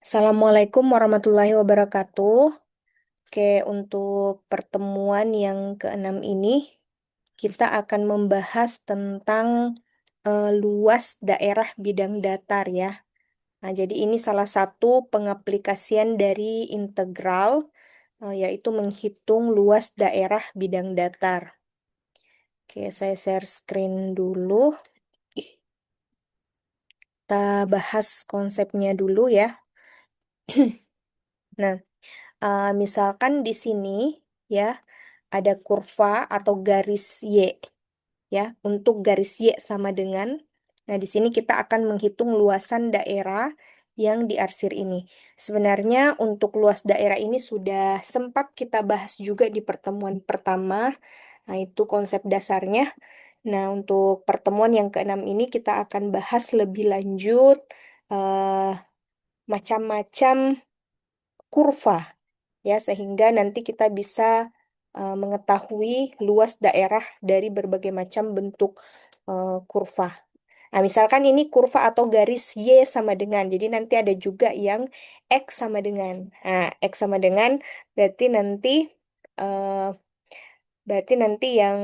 Assalamualaikum warahmatullahi wabarakatuh. Oke, untuk pertemuan yang keenam ini, kita akan membahas tentang luas daerah bidang datar ya. Nah, jadi ini salah satu pengaplikasian dari integral, yaitu menghitung luas daerah bidang datar. Oke, saya share screen dulu. Kita bahas konsepnya dulu ya. Nah, misalkan di sini ya, ada kurva atau garis Y ya. Untuk garis Y sama dengan, nah di sini kita akan menghitung luasan daerah yang diarsir ini. Sebenarnya untuk luas daerah ini sudah sempat kita bahas juga di pertemuan pertama. Nah, itu konsep dasarnya. Nah, untuk pertemuan yang keenam ini kita akan bahas lebih lanjut eh, macam-macam kurva ya, sehingga nanti kita bisa mengetahui luas daerah dari berbagai macam bentuk kurva. Nah, misalkan ini kurva atau garis Y sama dengan, jadi nanti ada juga yang X sama dengan. Nah, X sama dengan berarti nanti eh, yang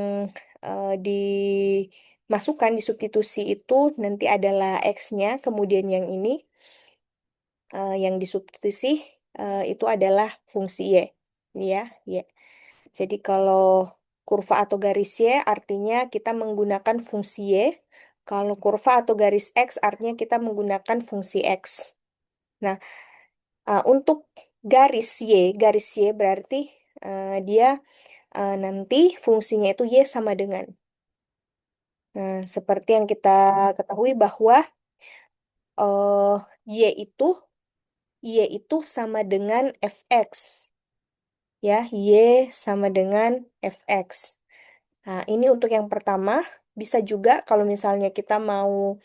dimasukkan disubstitusi itu nanti adalah X-nya, kemudian yang ini yang disubstitusi itu adalah fungsi Y. Ini ya, Y. Jadi kalau kurva atau garis Y artinya kita menggunakan fungsi Y. Kalau kurva atau garis X artinya kita menggunakan fungsi X. Nah, untuk garis Y berarti dia nanti fungsinya itu Y sama dengan. Nah, seperti yang kita ketahui bahwa eh, Y itu sama dengan fx. Ya, Y sama dengan fx. Nah, ini untuk yang pertama. Bisa juga kalau misalnya kita mau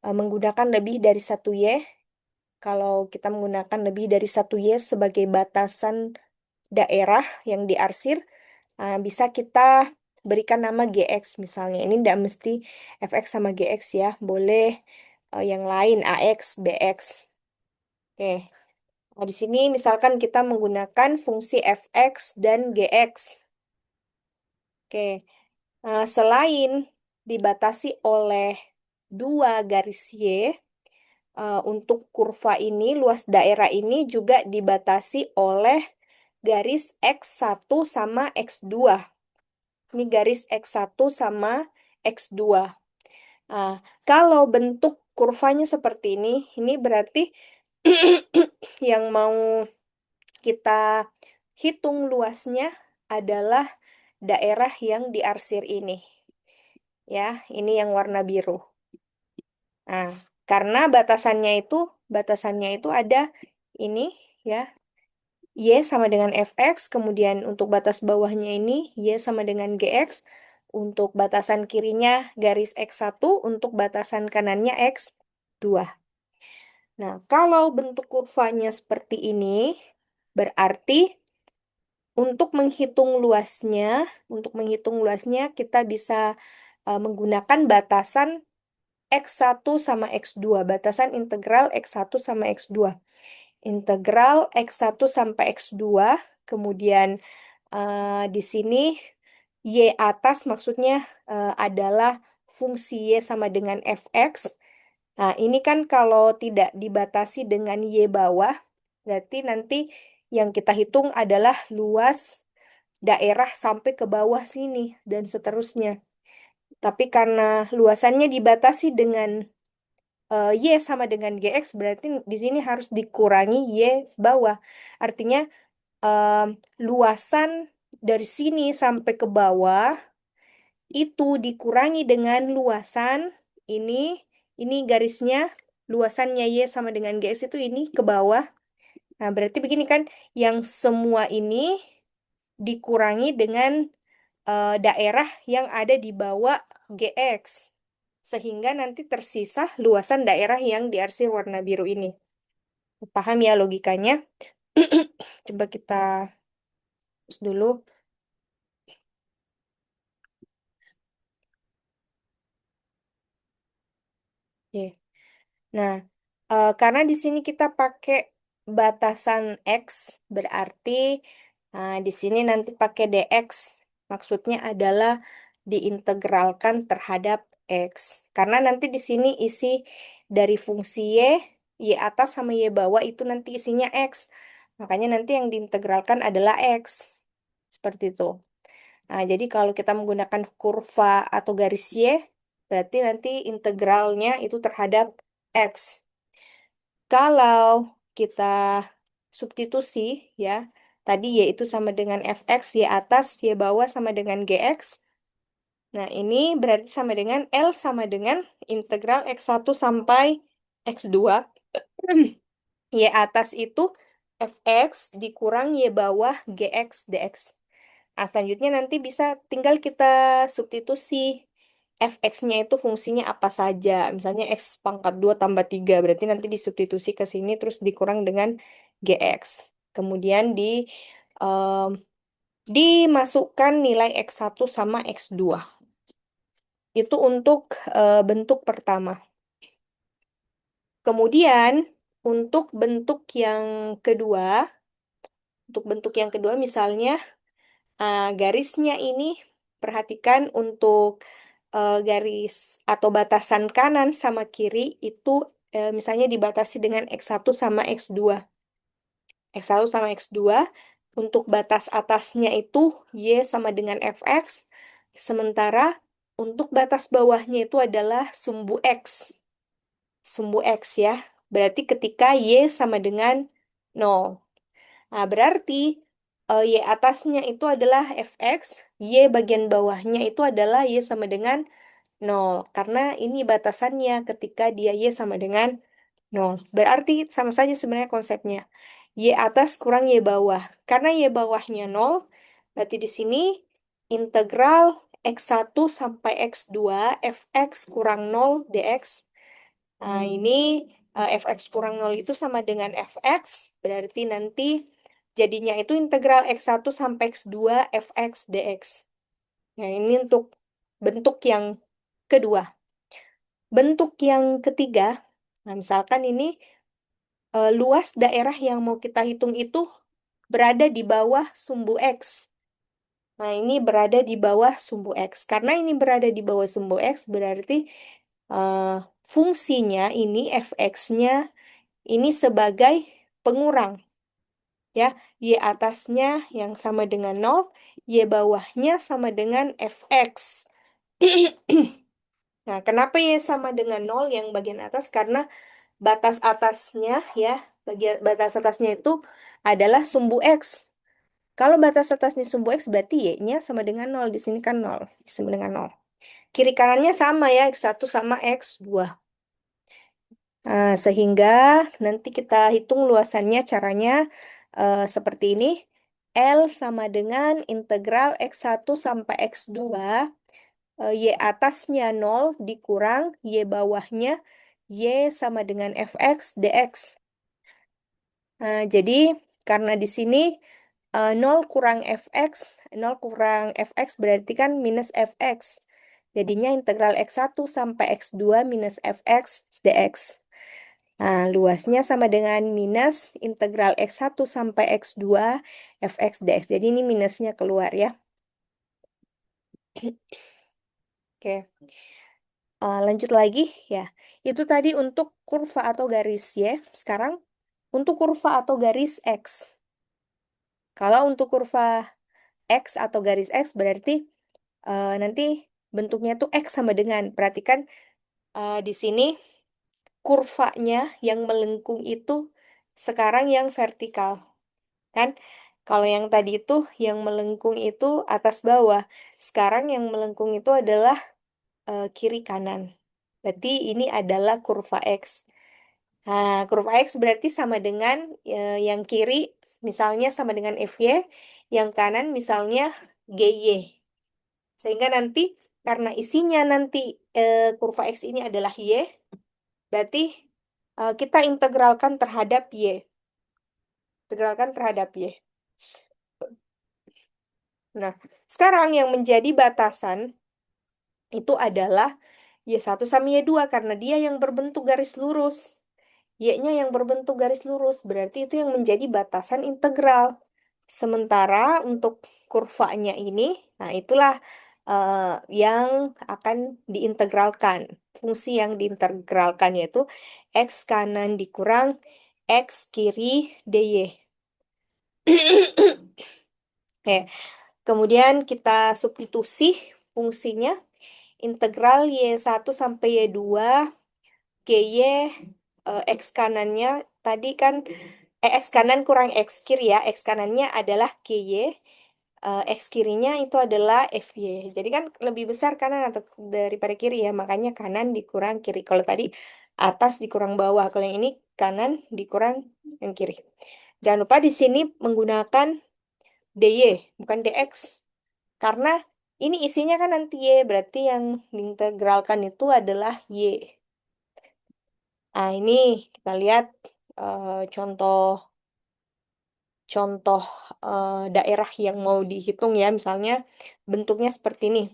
menggunakan lebih dari satu Y. Kalau kita menggunakan lebih dari satu Y sebagai batasan daerah yang diarsir, bisa kita berikan nama GX misalnya. Ini tidak mesti fx sama GX ya. Boleh yang lain, AX, BX. Oke. Nah, di sini misalkan kita menggunakan fungsi fx dan gx. Oke. Selain dibatasi oleh dua garis Y, untuk kurva ini, luas daerah ini juga dibatasi oleh garis X1 sama X2. Ini garis X1 sama X2. Nah, kalau bentuk kurvanya seperti ini berarti yang mau kita hitung luasnya adalah daerah yang diarsir ini. Ya, ini yang warna biru. Nah, karena batasannya itu ada ini ya, Y sama dengan fx, kemudian untuk batas bawahnya ini Y sama dengan gx, untuk batasan kirinya garis x1, untuk batasan kanannya x2. Nah, kalau bentuk kurvanya seperti ini, berarti untuk menghitung luasnya kita bisa menggunakan batasan X1 sama X2, batasan integral X1 sama X2. Integral X1 sampai X2, kemudian di sini Y atas maksudnya adalah fungsi Y sama dengan fx. Nah, ini kan kalau tidak dibatasi dengan Y bawah, berarti nanti yang kita hitung adalah luas daerah sampai ke bawah sini dan seterusnya. Tapi karena luasannya dibatasi dengan Y sama dengan GX, berarti di sini harus dikurangi Y bawah. Artinya em, luasan dari sini sampai ke bawah itu dikurangi dengan luasan ini, garisnya, luasannya Y sama dengan GX itu ini ke bawah. Nah, berarti begini kan, yang semua ini dikurangi dengan daerah yang ada di bawah GX. Sehingga nanti tersisa luasan daerah yang diarsir warna biru ini. Paham ya logikanya? Coba kita terus dulu. Oke. Nah, karena di sini kita pakai batasan X, berarti di sini nanti pakai dx. Maksudnya adalah diintegralkan terhadap X. Karena nanti di sini isi dari fungsi Y atas sama Y bawah itu nanti isinya X. Makanya nanti yang diintegralkan adalah X. Seperti itu. Nah, jadi kalau kita menggunakan kurva atau garis Y, berarti nanti integralnya itu terhadap X. Kalau kita substitusi, ya, tadi Y itu sama dengan fx, Y atas, Y bawah sama dengan gx. Nah, ini berarti sama dengan L sama dengan integral x1 sampai x2. Y atas itu fx dikurang Y bawah gx dx. Nah, selanjutnya nanti bisa tinggal kita substitusi. Fx-nya itu fungsinya apa saja. Misalnya x pangkat 2 tambah 3. Berarti nanti disubstitusi ke sini terus dikurang dengan gx. Kemudian em, dimasukkan nilai x1 sama x2. Itu untuk bentuk pertama. Kemudian untuk bentuk yang kedua, misalnya garisnya ini, perhatikan untuk garis atau batasan kanan sama kiri itu misalnya dibatasi dengan X1 sama X2. X1 sama X2, untuk batas atasnya itu Y sama dengan Fx, sementara untuk batas bawahnya itu adalah sumbu X. Sumbu X ya. Berarti ketika Y sama dengan 0. Nah, berarti Y atasnya itu adalah fx, Y bagian bawahnya itu adalah Y sama dengan 0. Karena ini batasannya ketika dia Y sama dengan 0. Berarti sama saja sebenarnya konsepnya. Y atas kurang Y bawah. Karena Y bawahnya 0, berarti di sini integral x1 sampai x2 fx kurang 0 dx. Nah, ini fx kurang 0 itu sama dengan fx, berarti nanti jadinya itu integral x1 sampai x2 fx dx. Nah, ini untuk bentuk yang kedua. Bentuk yang ketiga, nah misalkan ini luas daerah yang mau kita hitung itu berada di bawah sumbu x. Nah, ini berada di bawah sumbu x. Karena ini berada di bawah sumbu x, berarti eh, fungsinya ini fx-nya ini sebagai pengurang, ya. Y atasnya yang sama dengan 0, Y bawahnya sama dengan fx. Nah, kenapa Y sama dengan 0 yang bagian atas? Karena batas atasnya, ya, batas atasnya itu adalah sumbu x. Kalau batas atasnya sumbu x, berarti Y-nya sama dengan 0. Di sini kan 0, sama dengan 0. Kiri kanannya sama ya, x1 sama x2. Nah, sehingga nanti kita hitung luasannya, caranya seperti ini. L sama dengan integral x1 sampai x2, Y atasnya 0 dikurang Y bawahnya, Y sama dengan fx dx. Nah, jadi karena di sini 0 kurang fx, 0 kurang fx berarti kan minus fx. Jadinya integral x1 sampai x2 minus fx dx. Nah, luasnya sama dengan minus integral x1 sampai x2 fx dx. Jadi ini minusnya keluar ya. Oke. Lanjut lagi ya. Itu tadi untuk kurva atau garis Y. Sekarang untuk kurva atau garis X. Kalau untuk kurva X atau garis X berarti nanti bentuknya tuh X sama dengan. Perhatikan di sini kurvanya yang melengkung itu sekarang yang vertikal. Kan? Kalau yang tadi itu yang melengkung itu atas bawah. Sekarang yang melengkung itu adalah kiri kanan. Berarti ini adalah kurva X. Nah, kurva X berarti sama dengan yang kiri misalnya sama dengan FY, yang kanan misalnya GY. Sehingga nanti karena isinya nanti kurva X ini adalah Y, berarti kita integralkan terhadap Y. Integralkan terhadap Y. Nah, sekarang yang menjadi batasan itu adalah Y1 sama Y2 karena dia yang berbentuk garis lurus. Y-nya yang berbentuk garis lurus, berarti itu yang menjadi batasan integral. Sementara untuk kurvanya ini, nah itulah yang akan diintegralkan. Fungsi yang diintegralkan yaitu X kanan dikurang X kiri dy. Oke, kemudian kita substitusi fungsinya. Integral Y1 sampai Y2 GY X kanannya tadi kan X kanan kurang X kiri ya. X kanannya adalah GY, X kirinya itu adalah FY. Jadi kan lebih besar kanan atau daripada kiri ya. Makanya kanan dikurang kiri. Kalau tadi atas dikurang bawah. Kalau yang ini kanan dikurang yang kiri. Jangan lupa di sini menggunakan DY bukan DX. Karena ini isinya kan nanti Y. Berarti yang diintegralkan itu adalah Y. Nah, ini kita lihat contoh contoh daerah yang mau dihitung ya. Misalnya bentuknya seperti ini.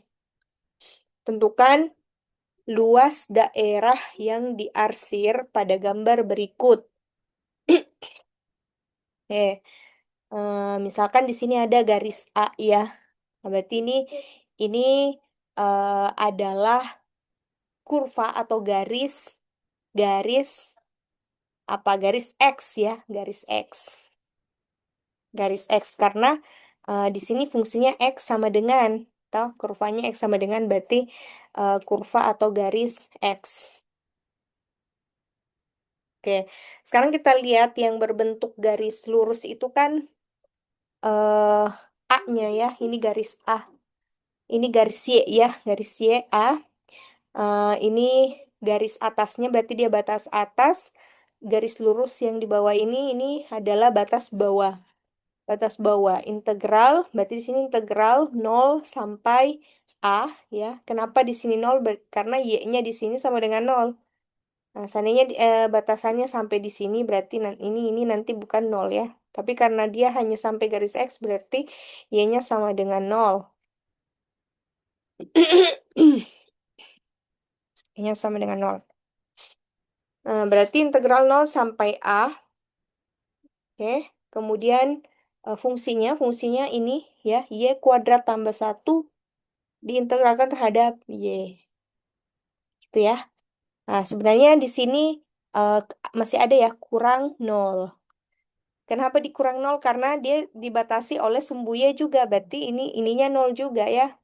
Tentukan luas daerah yang diarsir pada gambar berikut. Misalkan di sini ada garis A ya. Nah, berarti ini adalah kurva atau garis garis apa garis X ya, garis X. Garis X karena di sini fungsinya X sama dengan atau kurvanya X sama dengan berarti kurva atau garis X. Oke, sekarang kita lihat yang berbentuk garis lurus itu kan eh A-nya ya, ini garis A. Ini garis Y ya, garis Y A. Ini garis atasnya berarti dia batas atas. Garis lurus yang di bawah ini adalah batas bawah. Batas bawah integral berarti di sini integral 0 sampai A ya. Kenapa di sini 0? Karena Y-nya di sini sama dengan 0. Nah, seandainya batasannya sampai di sini berarti ini nanti bukan 0 ya. Tapi karena dia hanya sampai garis X berarti Y-nya sama dengan 0. Y-nya sama dengan 0. Nah, berarti integral 0 sampai A. Oke. Kemudian fungsinya ini ya, Y kuadrat tambah 1 diintegralkan terhadap Y. Gitu ya. Nah, sebenarnya di sini masih ada ya kurang 0. Kenapa dikurang 0? Karena dia dibatasi oleh sumbu Y juga. Berarti ininya 0 juga ya.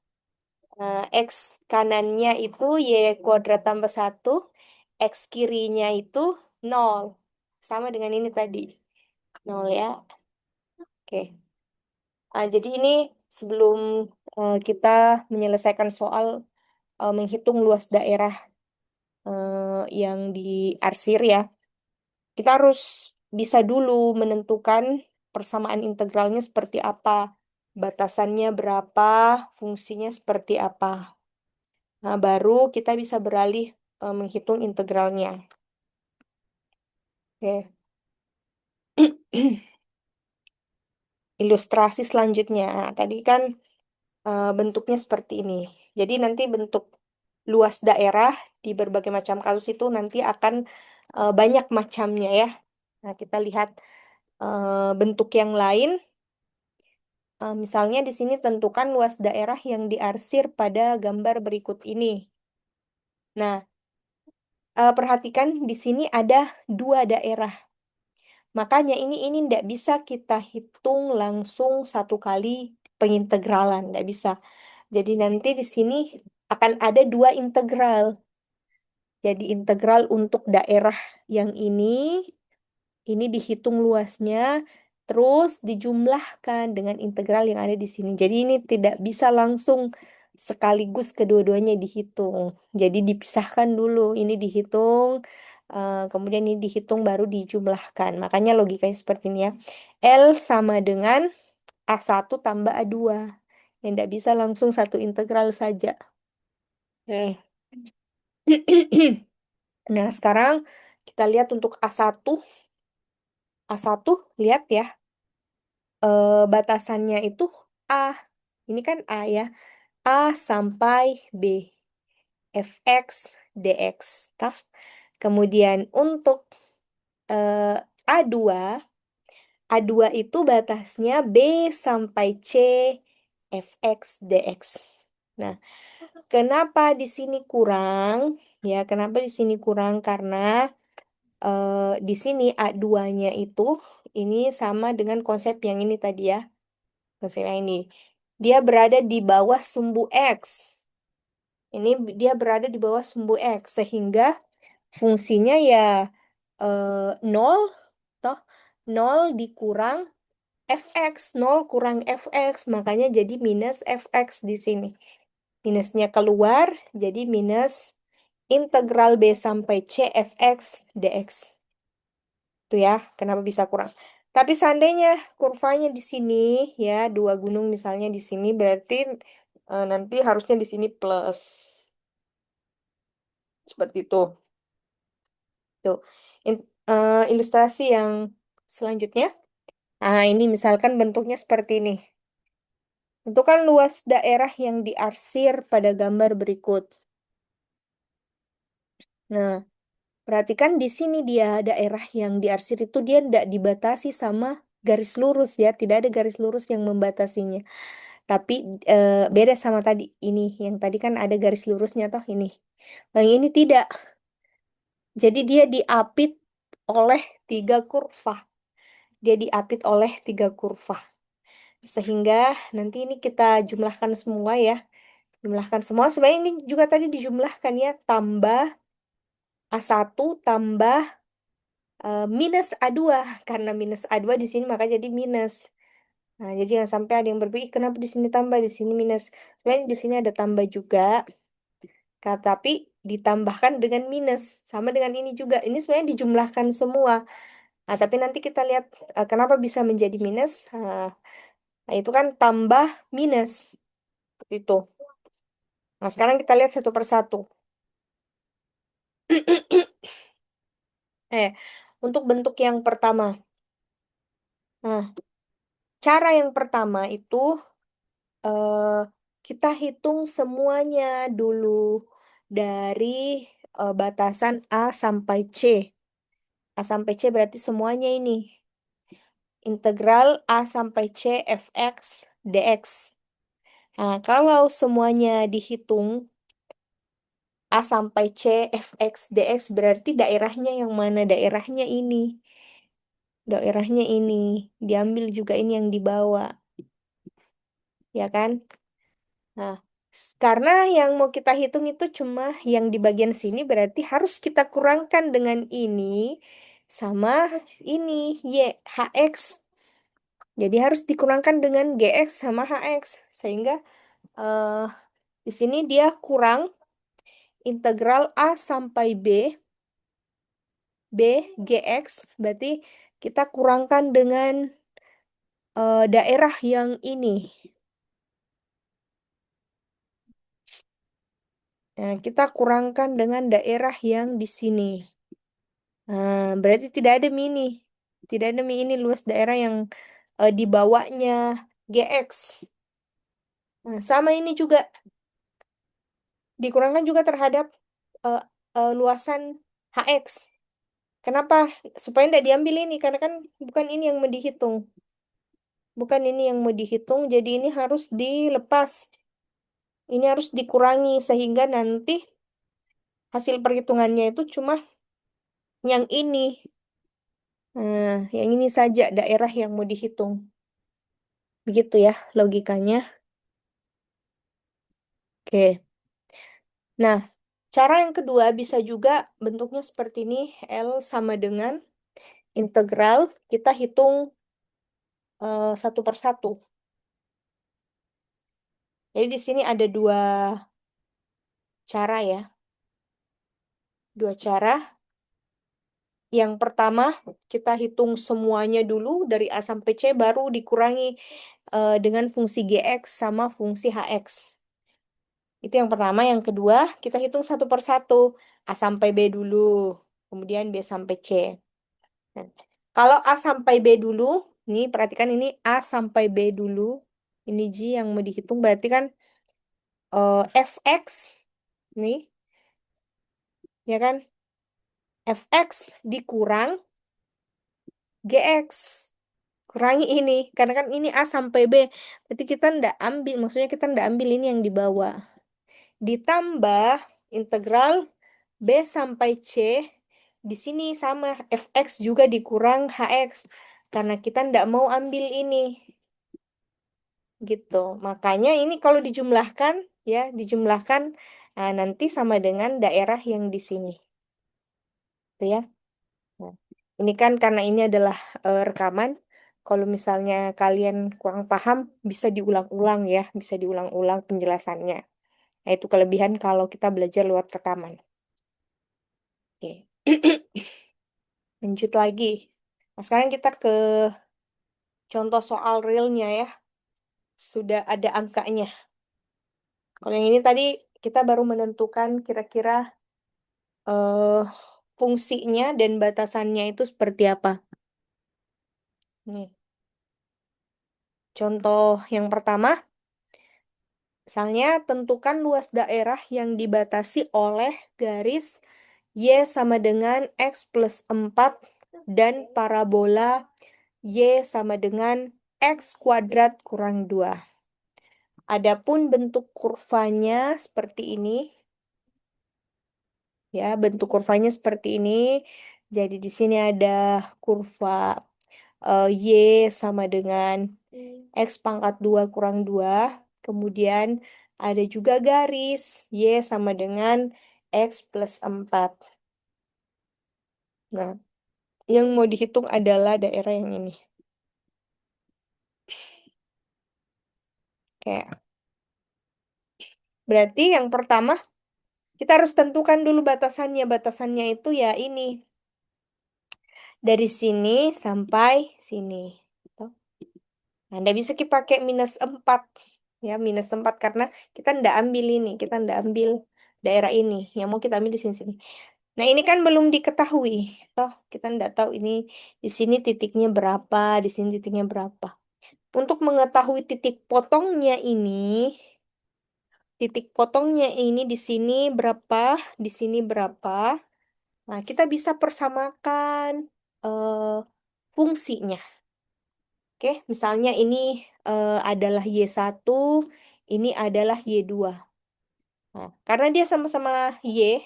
X kanannya itu Y kuadrat tambah 1. X kirinya itu 0. Sama dengan ini tadi. 0 ya. Oke. Jadi ini sebelum kita menyelesaikan soal menghitung luas daerah yang diarsir ya. Kita harus bisa dulu menentukan persamaan integralnya seperti apa, batasannya berapa, fungsinya seperti apa. Nah, baru kita bisa beralih menghitung integralnya. Oke. Ilustrasi selanjutnya. Nah, tadi kan bentuknya seperti ini. Jadi nanti bentuk luas daerah di berbagai macam kasus itu nanti akan banyak macamnya ya. Nah, kita lihat bentuk yang lain. Misalnya di sini tentukan luas daerah yang diarsir pada gambar berikut ini. Nah, perhatikan di sini ada dua daerah. Makanya ini tidak bisa kita hitung langsung satu kali pengintegralan, tidak bisa. Jadi nanti di sini akan ada dua integral. Jadi integral untuk daerah yang ini dihitung luasnya, terus dijumlahkan dengan integral yang ada di sini. Jadi ini tidak bisa langsung sekaligus kedua-duanya dihitung. Jadi dipisahkan dulu, ini dihitung, kemudian ini dihitung baru dijumlahkan. Makanya logikanya seperti ini ya. L sama dengan A1 tambah A2. Yang tidak bisa langsung satu integral saja. Oke. Nah, sekarang kita lihat untuk A1. A1, lihat ya. Batasannya itu A. Ini kan A ya. A sampai B. Fx dx. Tah? Kemudian untuk eh, A2, A2 itu batasnya B sampai C fx dx. Nah, kenapa di sini kurang? Ya, kenapa di sini kurang? Karena di sini A2-nya itu ini sama dengan konsep yang ini tadi ya. Konsep yang ini. Dia berada di bawah sumbu X. Ini dia berada di bawah sumbu X. Sehingga fungsinya ya 0, toh 0 dikurang fx. 0 kurang fx. Makanya jadi minus fx di sini. Minusnya keluar, jadi minus integral B sampai C fx dx. Itu ya, kenapa bisa kurang. Tapi seandainya kurvanya di sini, ya, dua gunung misalnya di sini, berarti nanti harusnya di sini plus. Seperti itu. Tuh. Ilustrasi yang selanjutnya. Nah, ini misalkan bentuknya seperti ini. Tentukan luas daerah yang diarsir pada gambar berikut. Nah, perhatikan di sini dia daerah yang diarsir itu dia tidak dibatasi sama garis lurus ya, tidak ada garis lurus yang membatasinya. Tapi beda sama tadi ini, yang tadi kan ada garis lurusnya toh ini. Yang ini tidak. Jadi dia diapit oleh tiga kurva. Dia diapit oleh tiga kurva. Sehingga nanti ini kita jumlahkan semua ya. Jumlahkan semua. Sebenarnya ini juga tadi dijumlahkan ya. Tambah A1 tambah minus A2. Karena minus A2 di sini maka jadi minus. Nah, jadi jangan sampai ada yang berpikir, kenapa di sini tambah, di sini minus. Sebenarnya di sini ada tambah juga. Tapi ditambahkan dengan minus. Sama dengan ini juga. Ini sebenarnya dijumlahkan semua. Nah, tapi nanti kita lihat kenapa bisa menjadi minus. Nah, itu kan tambah minus. Itu. Nah, sekarang kita lihat satu persatu. Eh, untuk bentuk yang pertama. Nah, cara yang pertama itu eh, kita hitung semuanya dulu dari batasan A sampai C. A sampai C berarti semuanya ini. Integral A sampai C fx dx. Nah, kalau semuanya dihitung A sampai C fx dx berarti daerahnya yang mana? Daerahnya ini. Daerahnya ini. Diambil juga ini yang di bawah. Ya kan? Nah, karena yang mau kita hitung itu cuma yang di bagian sini berarti harus kita kurangkan dengan ini sama ini Y, HX. Jadi harus dikurangkan dengan GX sama HX. Sehingga eh, di sini dia kurang integral A sampai B, GX. Berarti kita kurangkan dengan daerah yang ini. Nah, kita kurangkan dengan daerah yang di sini. Nah, berarti tidak ada mini. Tidak ada mini luas daerah yang di bawahnya GX. Nah, sama ini juga dikurangkan juga terhadap eh, luasan HX. Kenapa? Supaya tidak diambil ini, karena kan bukan ini yang mau dihitung. Bukan ini yang mau dihitung, jadi ini harus dilepas. Ini harus dikurangi, sehingga nanti hasil perhitungannya itu cuma yang ini. Nah, yang ini saja daerah yang mau dihitung. Begitu ya logikanya. Oke. Nah, cara yang kedua bisa juga bentuknya seperti ini. L sama dengan integral. Kita hitung satu per satu. Jadi di sini ada dua cara ya. Dua cara. Yang pertama, kita hitung semuanya dulu dari A sampai C, baru dikurangi dengan fungsi GX sama fungsi HX. Itu yang pertama. Yang kedua, kita hitung satu per satu. A sampai B dulu, kemudian B sampai C. Nah, kalau A sampai B dulu, nih perhatikan ini A sampai B dulu. Ini G yang mau dihitung, berarti kan fx, nih, ya kan? Fx dikurang GX. Kurangi ini. Karena kan ini A sampai B. Berarti kita ndak ambil. Maksudnya kita ndak ambil ini yang di bawah. Ditambah integral B sampai C. Di sini sama. Fx juga dikurang Hx. Karena kita ndak mau ambil ini. Gitu. Makanya ini kalau dijumlahkan. Ya, dijumlahkan. Nah, nanti sama dengan daerah yang di sini. Gitu ya. Nah, ini kan karena ini adalah rekaman. Kalau misalnya kalian kurang paham, bisa diulang-ulang ya, bisa diulang-ulang penjelasannya. Nah, itu kelebihan kalau kita belajar lewat rekaman. Oke. Lanjut lagi. Nah, sekarang kita ke contoh soal realnya ya. Sudah ada angkanya. Kalau yang ini tadi kita baru menentukan kira-kira eh, fungsinya dan batasannya itu seperti apa. Nih, contoh yang pertama. Misalnya, tentukan luas daerah yang dibatasi oleh garis Y sama dengan X plus 4 dan parabola Y sama dengan X kuadrat kurang 2. Adapun bentuk kurvanya seperti ini. Ya, bentuk kurvanya seperti ini. Jadi di sini ada kurva Y sama dengan X pangkat 2 kurang 2. Kemudian ada juga garis Y sama dengan X plus 4. Nah, yang mau dihitung adalah daerah yang ini. Kayak. Berarti yang pertama, kita harus tentukan dulu batasannya. Batasannya itu ya ini. Dari sini sampai sini. Tuh. Nah, nggak bisa kita pakai minus 4. Ya, minus 4 karena kita ndak ambil ini. Kita ndak ambil daerah ini. Yang mau kita ambil di sini-sini. Nah, ini kan belum diketahui. Toh, kita ndak tahu ini di sini titiknya berapa, di sini titiknya berapa. Untuk mengetahui titik potongnya ini di sini berapa, di sini berapa. Nah, kita bisa persamakan eh, fungsinya. Oke, misalnya ini adalah Y1, ini adalah Y2. Nah, karena dia sama-sama Y,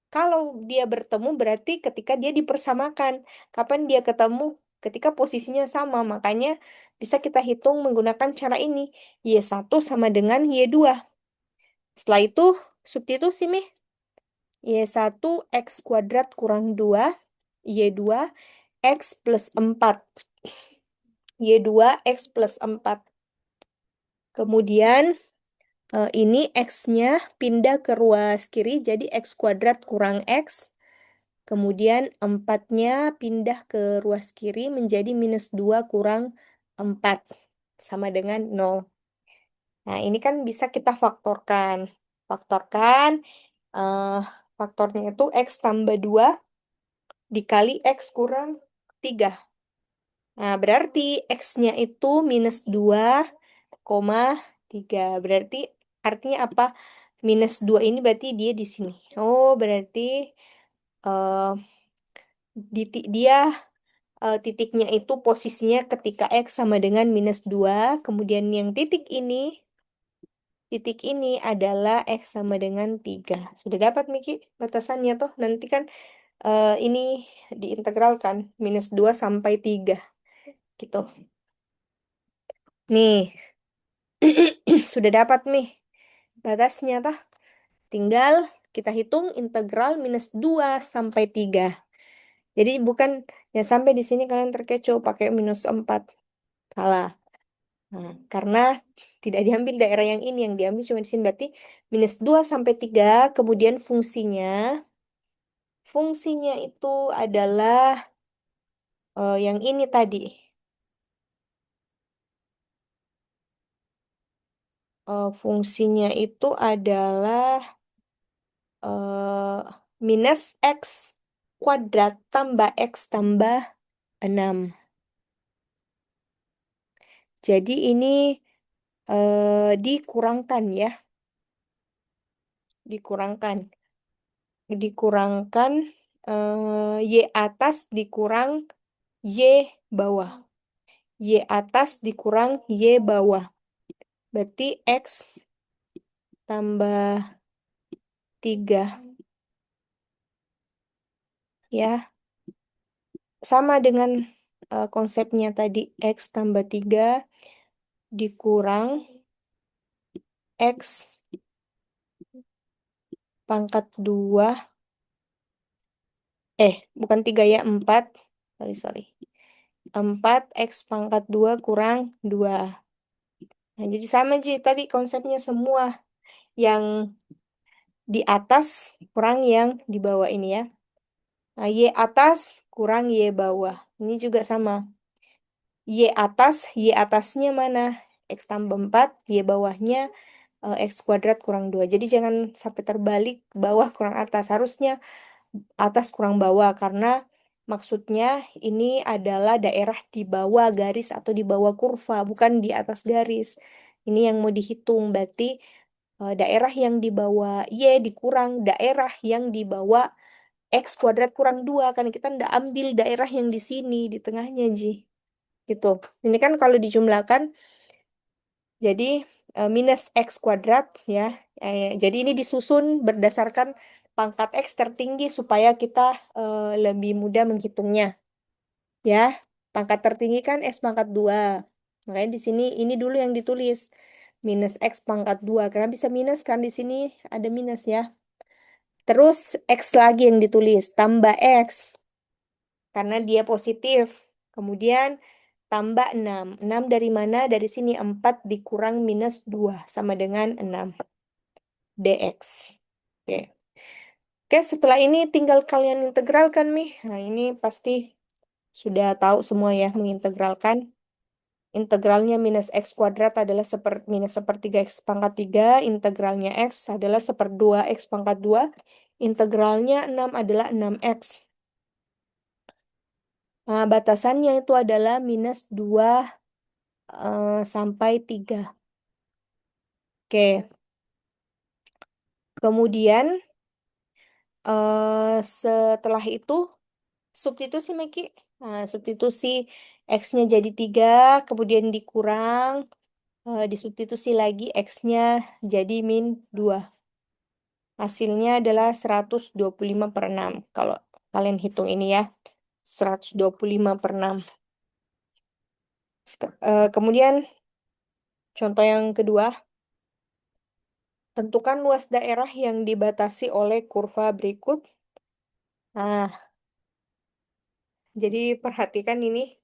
kalau dia bertemu berarti ketika dia dipersamakan. Kapan dia ketemu? Ketika posisinya sama. Makanya bisa kita hitung menggunakan cara ini. Y1 sama dengan Y2. Setelah itu substitusi, Mi. Y1 X kuadrat kurang 2. Y2 X plus 4. Y2 X plus 4. Kemudian ini X-nya pindah ke ruas kiri jadi X kuadrat kurang X. Kemudian 4-nya pindah ke ruas kiri menjadi minus 2 kurang 4. Sama dengan 0. Nah, ini kan bisa kita faktorkan. Faktorkan, eh, faktornya itu X tambah 2 dikali X kurang 3. Nah, berarti X-nya itu minus 2,3. Berarti artinya apa? Minus 2 ini berarti dia di sini. Oh, berarti eh, dia titiknya itu posisinya ketika X sama dengan minus 2. Kemudian yang titik ini adalah X sama dengan 3. Sudah dapat, Miki, batasannya toh. Nanti kan ini diintegralkan minus 2 sampai 3. Gitu. Nih, sudah dapat, nih batasnya toh. Tinggal kita hitung integral minus 2 sampai 3. Jadi bukan ya sampai di sini kalian terkecoh pakai minus 4. Salah. Nah, karena tidak diambil daerah yang ini, yang diambil cuma di sini. Berarti minus 2 sampai 3. Kemudian fungsinya itu adalah yang ini tadi. Fungsinya itu adalah eh, minus X kuadrat tambah X tambah 6. Jadi ini dikurangkan ya. Dikurangkan. Dikurangkan Y atas dikurang Y bawah. Y atas dikurang Y bawah. Berarti X tambah 3. Ya, sama dengan konsepnya tadi. X tambah 3 dikurang X pangkat 2. Bukan 3 ya, 4. Sorry, sorry. 4 X pangkat 2 kurang 2. Nah, jadi sama Ji, tadi konsepnya semua. Yang di atas kurang yang di bawah ini ya. Nah, Y atas kurang Y bawah. Ini juga sama. Y atasnya mana? X tambah 4, Y bawahnya X kuadrat kurang 2. Jadi jangan sampai terbalik bawah kurang atas. Harusnya atas kurang bawah karena maksudnya ini adalah daerah di bawah garis atau di bawah kurva, bukan di atas garis. Ini yang mau dihitung. Berarti daerah yang di bawah Y dikurang daerah yang di bawah X kuadrat kurang 2. Karena kita ndak ambil daerah yang di sini, di tengahnya, Ji. Gitu. Ini kan kalau dijumlahkan jadi minus X kuadrat ya. Jadi ini disusun berdasarkan pangkat X tertinggi supaya kita lebih mudah menghitungnya. Ya, pangkat tertinggi kan X pangkat 2. Makanya di sini ini dulu yang ditulis. Minus X pangkat 2. Karena bisa minus kan di sini ada minus ya. Terus X lagi yang ditulis. Tambah X. Karena dia positif. Kemudian tambah 6. 6 dari mana? Dari sini 4 dikurang minus 2 sama dengan 6 dx. Oke. Oke, setelah ini tinggal kalian integralkan, Mi. Nah, ini pasti sudah tahu semua ya mengintegralkan. Integralnya minus X kuadrat adalah minus sepertiga X pangkat 3. Integralnya X adalah seperdua X pangkat 2. Integralnya 6 adalah 6X. Nah, batasannya itu adalah minus 2 sampai 3. Oke, kemudian setelah itu substitusi Meki. Nah, substitusi X-nya jadi 3, kemudian dikurang, disubstitusi lagi X-nya jadi min 2. Hasilnya adalah 125 per 6. Kalau kalian hitung ini ya, 125 per 6. Kemudian contoh yang kedua, tentukan luas daerah yang dibatasi oleh kurva berikut. Nah, jadi perhatikan ini.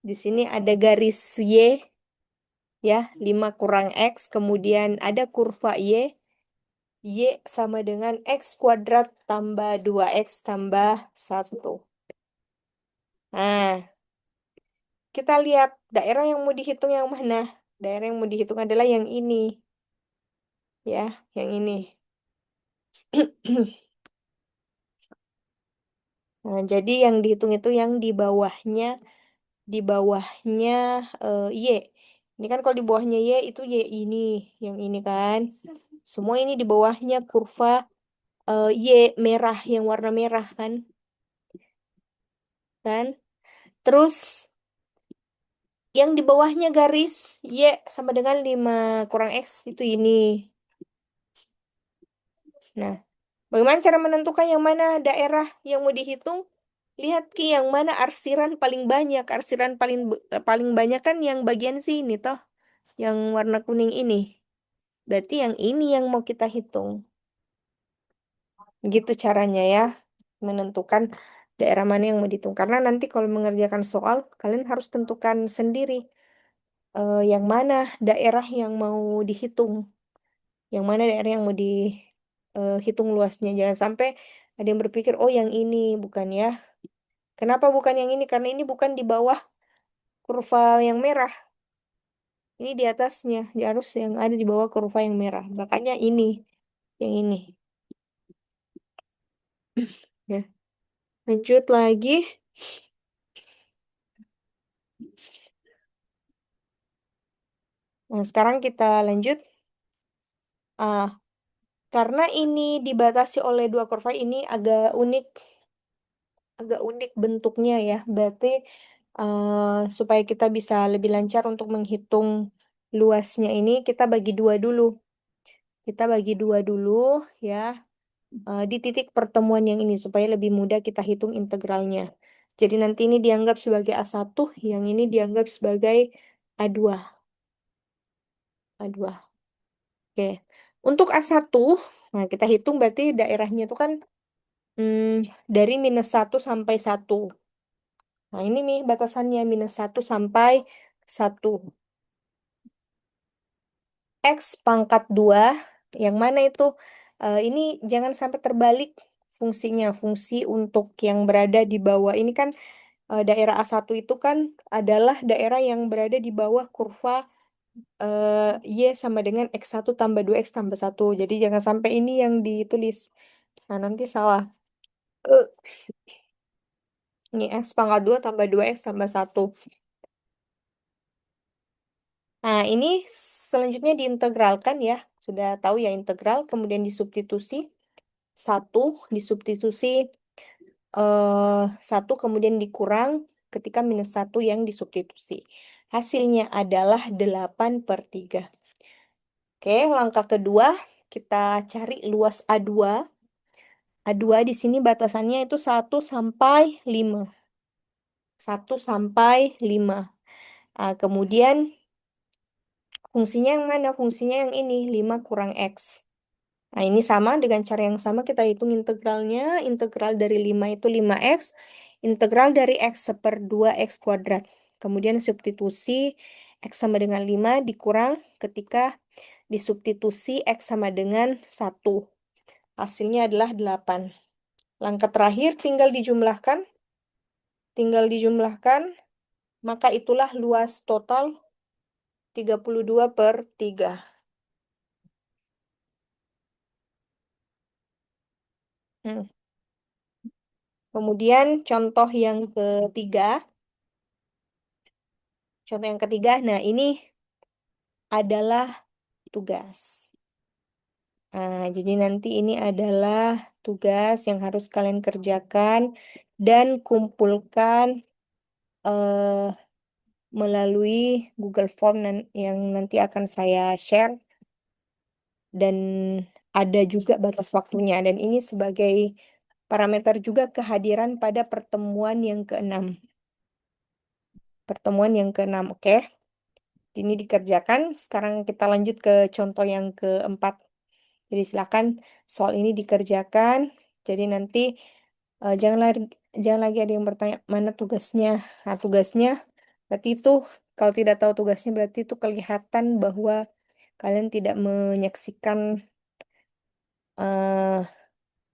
Di sini ada garis Y, ya, 5 kurang X. Kemudian ada kurva Y. Y sama dengan X kuadrat tambah 2X tambah 1. Nah, kita lihat daerah yang mau dihitung yang mana. Daerah yang mau dihitung adalah yang ini. Ya, yang ini. Nah, jadi yang dihitung itu yang di bawahnya Y. Ini kan kalau di bawahnya Y itu Y ini, yang ini kan. Semua ini di bawahnya kurva Y merah, yang warna merah kan. Kan? Terus yang di bawahnya garis Y sama dengan 5 kurang X itu ini. Nah, bagaimana cara menentukan yang mana daerah yang mau dihitung? Lihat Ki, yang mana arsiran paling banyak. Arsiran paling banyak kan yang bagian sini toh, yang warna kuning ini. Berarti yang ini yang mau kita hitung. Gitu caranya ya, menentukan daerah mana yang mau dihitung. Karena nanti kalau mengerjakan soal, kalian harus tentukan sendiri yang mana daerah yang mau dihitung. Yang mana daerah yang mau dihitung luasnya. Jangan sampai ada yang berpikir, oh yang ini, bukan ya. Kenapa bukan yang ini? Karena ini bukan di bawah kurva yang merah. Ini di atasnya. Ya, harus yang ada di bawah kurva yang merah. Makanya ini, yang ini. Ya. Lanjut lagi. Nah, sekarang kita lanjut. Ah, karena ini dibatasi oleh dua kurva ini agak unik. agak unik bentuknya ya. Berarti supaya kita bisa lebih lancar untuk menghitung luasnya ini, kita bagi dua dulu. Kita bagi dua dulu ya, di titik pertemuan yang ini supaya lebih mudah kita hitung integralnya. Jadi nanti ini dianggap sebagai A1, yang ini dianggap sebagai A2. A2. Oke. Untuk A1, nah kita hitung berarti daerahnya itu kan dari -1 sampai 1. Nah, ini nih batasannya -1 sampai 1. X pangkat 2, yang mana itu? Ini jangan sampai terbalik fungsinya. Fungsi untuk yang berada di bawah. Ini kan daerah A1 itu kan adalah daerah yang berada di bawah kurva Y sama dengan X1 tambah 2X tambah 1. Jadi jangan sampai ini yang ditulis. Nah, nanti salah. Eh, Ini X pangkat 2 tambah 2X tambah 1. Nah, ini selanjutnya diintegralkan ya. Sudah tahu ya integral, kemudian disubstitusi. 1 disubstitusi 1 kemudian dikurang ketika -1 yang disubstitusi. Hasilnya adalah 8/3. Oke, langkah kedua kita cari luas A2. A2 di sini batasannya itu 1 sampai 5. 1 sampai 5. Kemudian fungsinya yang mana? Fungsinya yang ini, 5 kurang X. Nah, ini sama dengan cara yang sama kita hitung integralnya. Integral dari 5 itu 5X. Integral dari X/2 X kuadrat. Kemudian substitusi X sama dengan 5 dikurang ketika disubstitusi X sama dengan 1. Hasilnya adalah 8. Langkah terakhir tinggal dijumlahkan. Tinggal dijumlahkan. Maka itulah luas total 32/3. Hmm. Kemudian contoh yang ketiga. Contoh yang ketiga, nah ini adalah tugas. Jadi nanti ini adalah tugas yang harus kalian kerjakan dan kumpulkan eh, melalui Google Form yang nanti akan saya share, dan ada juga batas waktunya, dan ini sebagai parameter juga kehadiran pada pertemuan yang keenam. Pertemuan yang keenam, oke. Ini dikerjakan. Sekarang kita lanjut ke contoh yang keempat. Jadi silakan soal ini dikerjakan. Jadi nanti jangan lagi ada yang bertanya mana tugasnya. Nah, tugasnya berarti itu kalau tidak tahu tugasnya berarti itu kelihatan bahwa kalian tidak menyaksikan eh,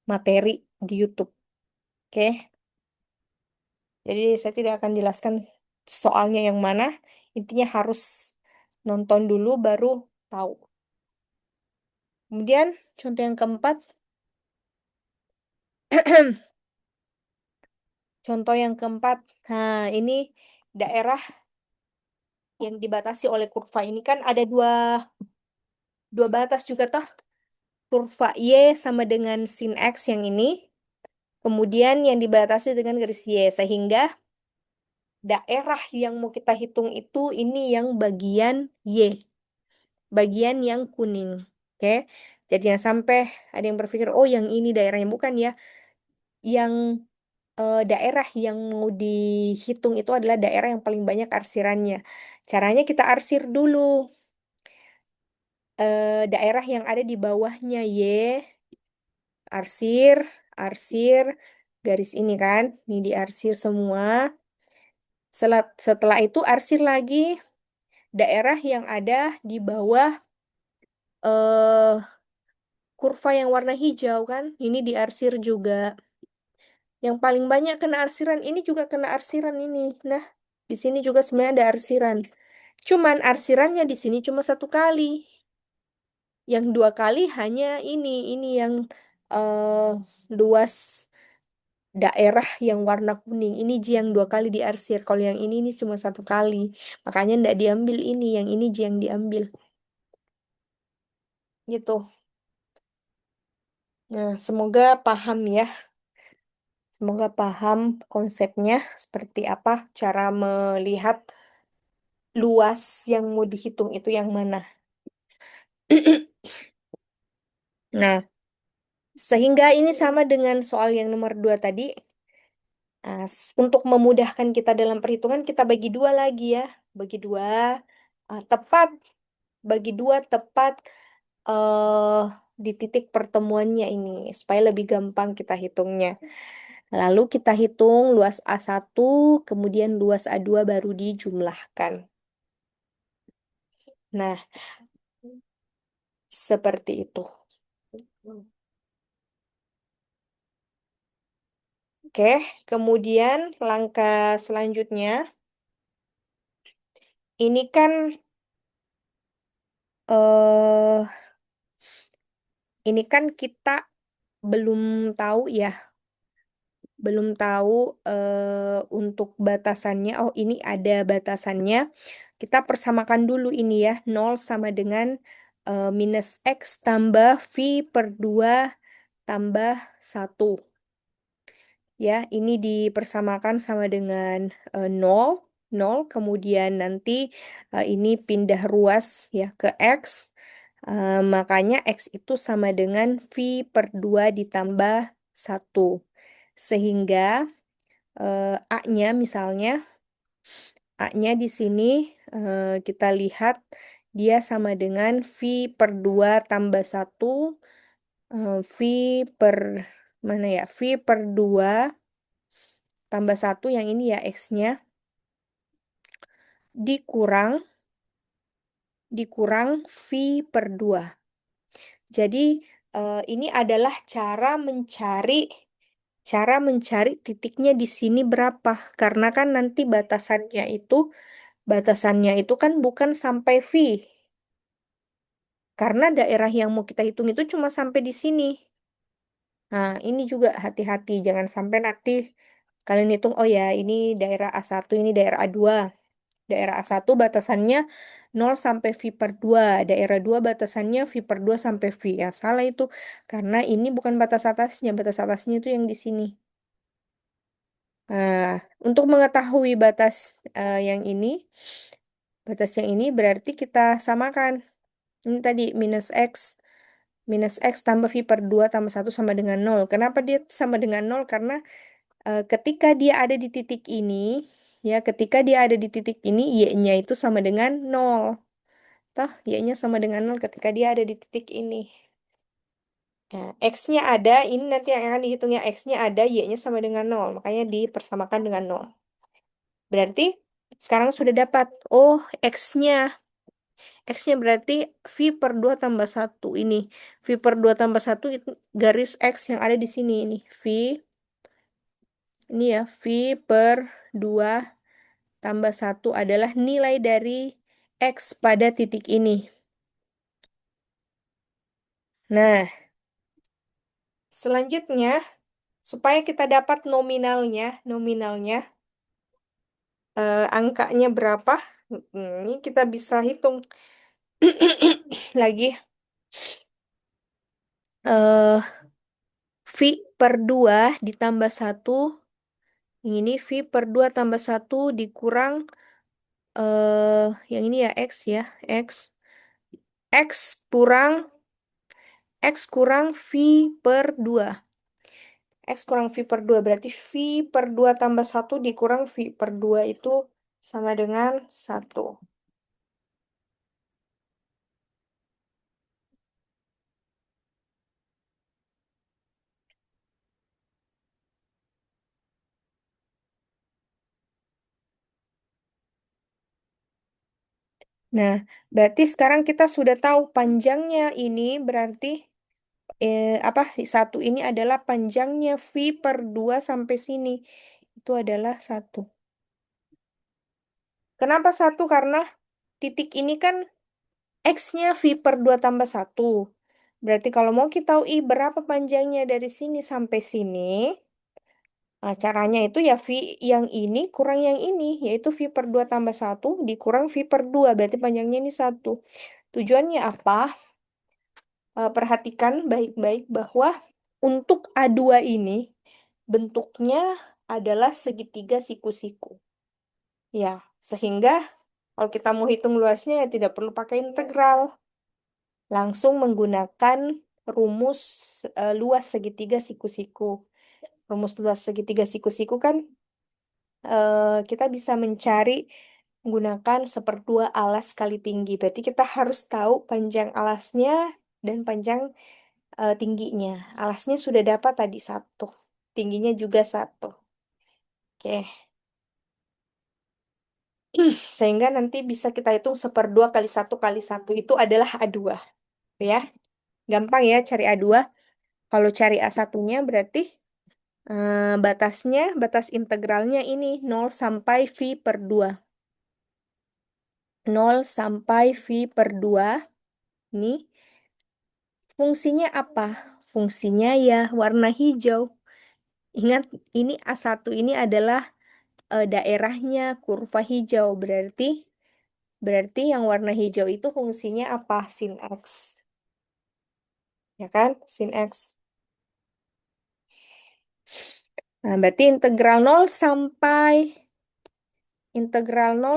materi di YouTube. Oke. Jadi saya tidak akan jelaskan soalnya yang mana. Intinya harus nonton dulu baru tahu. Kemudian contoh yang keempat. Contoh yang keempat. Nah, ini daerah yang dibatasi oleh kurva ini kan ada dua batas juga toh. Kurva Y sama dengan sin X yang ini. Kemudian yang dibatasi dengan garis Y. Sehingga daerah yang mau kita hitung itu ini yang bagian Y. Bagian yang kuning. Oke. Jadi jangan sampai ada yang berpikir, oh yang ini daerahnya. Bukan ya. Yang daerah yang mau dihitung itu adalah daerah yang paling banyak arsirannya. Caranya kita arsir dulu daerah yang ada di bawahnya Y, arsir, arsir, garis ini kan, ini diarsir semua. Setelah itu arsir lagi daerah yang ada di bawah eh kurva yang warna hijau kan, ini diarsir juga. Yang paling banyak kena arsiran ini juga kena arsiran ini. Nah, di sini juga sebenarnya ada arsiran. Cuman arsirannya di sini cuma 1 kali. Yang 2 kali hanya ini yang eh luas daerah yang warna kuning. Ini yang 2 kali diarsir. Kalau yang ini cuma 1 kali. Makanya ndak diambil ini. Yang ini yang diambil. Gitu. Nah, semoga paham ya. Semoga paham konsepnya seperti apa cara melihat luas yang mau dihitung itu yang mana. Nah, sehingga ini sama dengan soal yang nomor 2 tadi. Untuk memudahkan kita dalam perhitungan, kita bagi dua lagi ya. Bagi dua, tepat. Bagi dua tepat eh di titik pertemuannya ini. Supaya lebih gampang kita hitungnya. Lalu kita hitung luas A1, kemudian luas A2 baru dijumlahkan. Nah, seperti itu. Oke, kemudian langkah selanjutnya, ini kan eh ini kan kita belum tahu ya, belum tahu untuk batasannya. Oh, ini ada batasannya. Kita persamakan dulu ini ya, 0 sama dengan minus X tambah V per 2 tambah 1. Ya, ini dipersamakan sama dengan 0, 0, kemudian nanti ini pindah ruas ya ke X. Makanya X itu sama dengan V per 2 ditambah 1. Sehingga A-nya misalnya, A-nya di sini kita lihat dia sama dengan V per 2 tambah 1, V per, mana ya, V per 2 tambah 1 yang ini ya X-nya, dikurang V per 2. Jadi ini adalah cara mencari titiknya di sini berapa. Karena kan nanti batasannya itu kan bukan sampai V. Karena daerah yang mau kita hitung itu cuma sampai di sini. Nah, ini juga hati-hati. Jangan sampai nanti kalian hitung, oh ya ini daerah A1, ini daerah A2. Daerah A1 batasannya 0 sampai V per 2. Daerah 2 batasannya V per 2 sampai V. Ya, salah itu. Karena ini bukan batas atasnya. Batas atasnya itu yang di sini. Nah, untuk mengetahui batas yang ini berarti kita samakan. Ini tadi minus X tambah V per 2 tambah 1 sama dengan 0. Kenapa dia sama dengan 0? Karena ketika dia ada di titik ini, ya ketika dia ada di titik ini, Y-nya itu sama dengan 0. Toh, Y-nya sama dengan 0 ketika dia ada di titik ini. Nah, X-nya ada, ini nanti yang akan dihitungnya X-nya ada, Y-nya sama dengan 0. Makanya dipersamakan dengan 0. Berarti sekarang sudah dapat, oh X-nya. X-nya berarti V per 2 tambah 1 ini. V per 2 tambah 1 itu garis X yang ada di sini ini. Ini ya, V per 2 tambah 1 adalah nilai dari X pada titik ini. Nah, selanjutnya, supaya kita dapat nominalnya, angkanya berapa, ini kita bisa hitung lagi. eh V per 2 ditambah 1, ini V per 2 tambah 1 dikurang, yang ini ya X ya, X kurang, X kurang V per 2. X kurang V per 2 berarti V per 2 tambah 1 dikurang V per 2 itu sama dengan 1. Nah, berarti sekarang kita sudah tahu panjangnya ini berarti apa, satu ini adalah panjangnya V per 2 sampai sini. Itu adalah 1. Kenapa 1? Karena titik ini kan X-nya V per 2 tambah 1. Berarti kalau mau kita tahu berapa panjangnya dari sini sampai sini, nah, caranya itu ya V yang ini kurang yang ini, yaitu V per 2 tambah 1 dikurang V per 2, berarti panjangnya ini 1. Tujuannya apa? Perhatikan baik-baik bahwa untuk A2 ini, bentuknya adalah segitiga siku-siku. Ya, sehingga kalau kita mau hitung luasnya ya tidak perlu pakai integral. Langsung menggunakan rumus luas segitiga siku-siku. Rumus luas segitiga siku-siku kan kita bisa mencari menggunakan seperdua alas kali tinggi. Berarti kita harus tahu panjang alasnya dan panjang tingginya. Alasnya sudah dapat tadi satu. Tingginya juga satu. Oke. Sehingga nanti bisa kita hitung seperdua kali satu itu adalah A2. Ya. Gampang ya cari A2. Kalau cari A1-nya berarti batasnya, batas integralnya ini 0 sampai V per 2. 0 sampai V per 2. Nih, fungsinya apa? Fungsinya ya warna hijau. Ingat, ini A1 ini adalah daerahnya kurva hijau. Berarti yang warna hijau itu fungsinya apa? Sin X. Ya kan? Sin X. Nah, berarti integral nol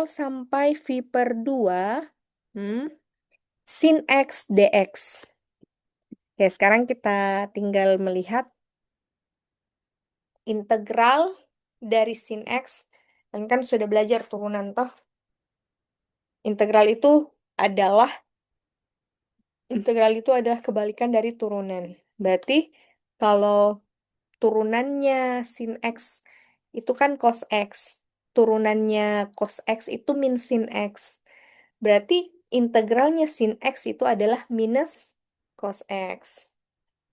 sampai V per 2 hmm, sin X dx. Oke, sekarang kita tinggal melihat integral dari sin X. Dan kan sudah belajar turunan toh. Integral itu adalah kebalikan dari turunan. Berarti kalau turunannya sin X itu kan cos X. Turunannya cos X itu min sin X. Berarti integralnya sin X itu adalah minus cos X.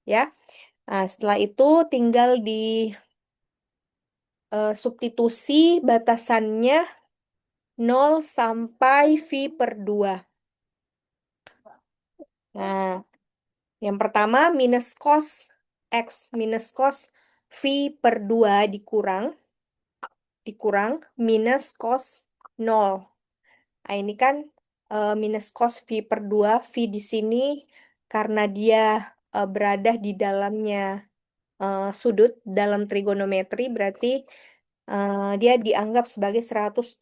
Ya. Nah, setelah itu tinggal di substitusi batasannya 0 sampai V per 2. Nah, yang pertama minus cos X minus cos V per 2 dikurang minus cos 0. Nah, ini kan minus cos V per 2. V di sini karena dia berada di dalamnya sudut dalam trigonometri, berarti dia dianggap sebagai 180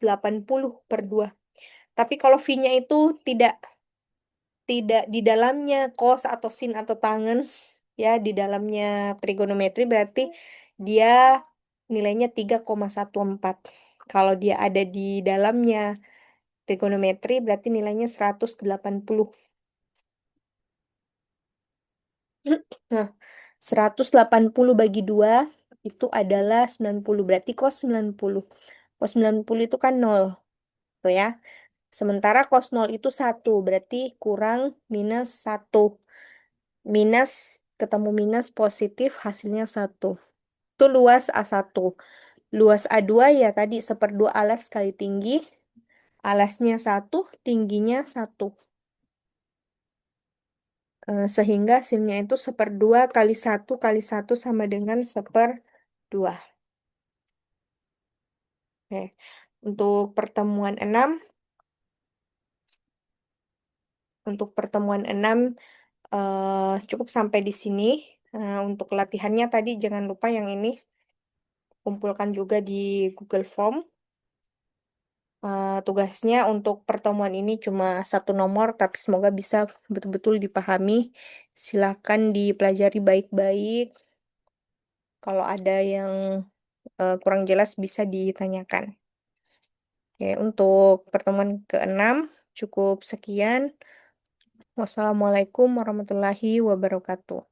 per 2. Tapi kalau V-nya itu tidak tidak di dalamnya cos atau sin atau tangens, ya di dalamnya trigonometri, berarti dia nilainya 3,14. Kalau dia ada di dalamnya trigonometri berarti nilainya 180. Nah, 180 bagi 2 itu adalah 90. Berarti cos 90. Cos 90 itu kan 0. Tuh ya. Sementara cos 0 itu 1. Berarti kurang minus 1. Minus, ketemu minus positif, hasilnya 1. Itu luas A1. Luas A2 ya tadi seperdua alas kali tinggi. Alasnya 1, tingginya 1. Sehingga hasilnya itu seperdua kali satu sama dengan seperdua. Oke. Untuk pertemuan 6, cukup sampai di sini. Untuk latihannya tadi jangan lupa yang ini kumpulkan juga di Google Form. Tugasnya untuk pertemuan ini cuma satu nomor, tapi semoga bisa betul-betul dipahami. Silakan dipelajari baik-baik. Kalau ada yang kurang jelas bisa ditanyakan. Oke, untuk pertemuan ke-6 cukup sekian. Wassalamualaikum warahmatullahi wabarakatuh.